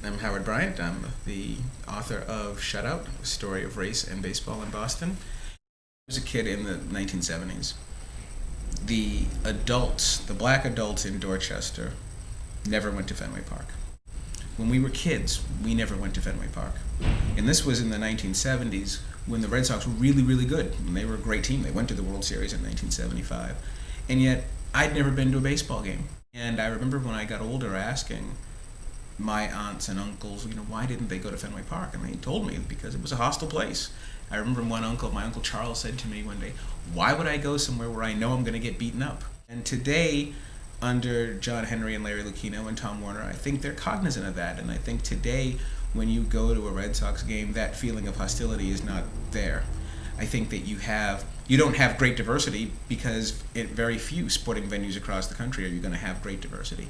I'm Howard Bryant. I'm the author of Shutout, a story of race and baseball in Boston. I was a kid in the 1970s. The adults, the black adults in Dorchester, never went to Fenway Park. When we were kids, we never went to Fenway Park. And this was in the 1970s when the Red Sox were really, really good. And they were a great team. They went to the World Series in 1975. And yet, I'd never been to a baseball game. And I remember when I got older asking my aunts and uncles, why didn't they go to Fenway Park? And they told me because it was a hostile place. I remember my Uncle Charles said to me one day, why would I go somewhere where I know I'm going to get beaten up? And today, under John Henry and Larry Lucchino and Tom Werner, I think they're cognizant of that. And I think today, when you go to a Red Sox game, that feeling of hostility is not there. I think that you don't have great diversity because at very few sporting venues across the country are you going to have great diversity.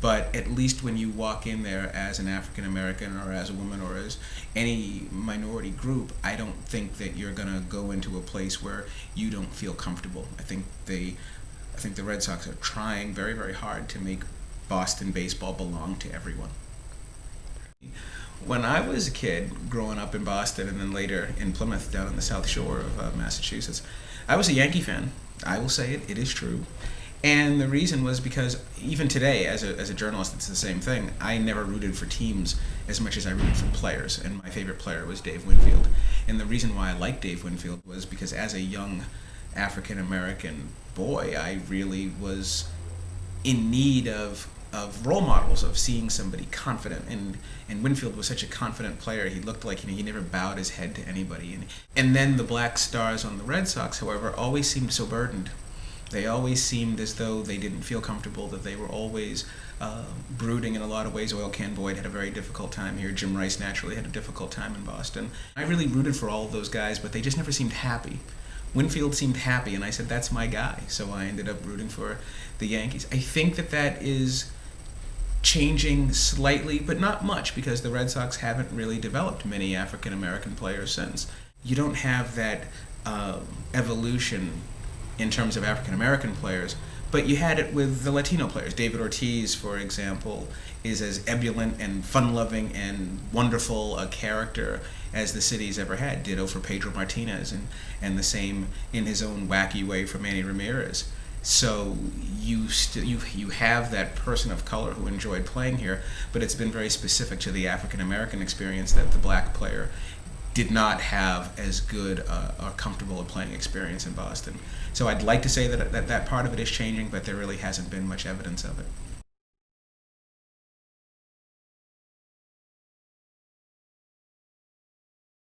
But at least when you walk in there as an African American or as a woman or as any minority group, I don't think that you're going to go into a place where you don't feel comfortable. I think the Red Sox are trying very, very hard to make Boston baseball belong to everyone. When I was a kid, growing up in Boston and then later in Plymouth down on the South Shore of Massachusetts, I was a Yankee fan. I will say it is true. And the reason was because even today, as a journalist, it's the same thing. I never rooted for teams as much as I rooted for players, and my favorite player was Dave Winfield. And the reason why I liked Dave Winfield was because as a young African-American boy, I really was in need of role models, of seeing somebody confident. And Winfield was such a confident player. He looked like he never bowed his head to anybody. And then the black stars on the Red Sox, however, always seemed so burdened. They always seemed as though they didn't feel comfortable, that they were always brooding in a lot of ways. Oil Can Boyd had a very difficult time here. Jim Rice naturally had a difficult time in Boston. I really rooted for all of those guys, but they just never seemed happy. Winfield seemed happy, and I said, that's my guy. So I ended up rooting for the Yankees. I think that is changing slightly, but not much, because the Red Sox haven't really developed many African-American players since. You don't have that evolution in terms of African-American players, but you had it with the Latino players. David Ortiz, for example, is as ebullient and fun-loving and wonderful a character as the city's ever had. Ditto for Pedro Martinez, and the same in his own wacky way for Manny Ramirez. So you have that person of color who enjoyed playing here, but it's been very specific to the African-American experience that the black player did not have as good or comfortable a playing experience in Boston. So I'd like to say that part of it is changing, but there really hasn't been much evidence of it.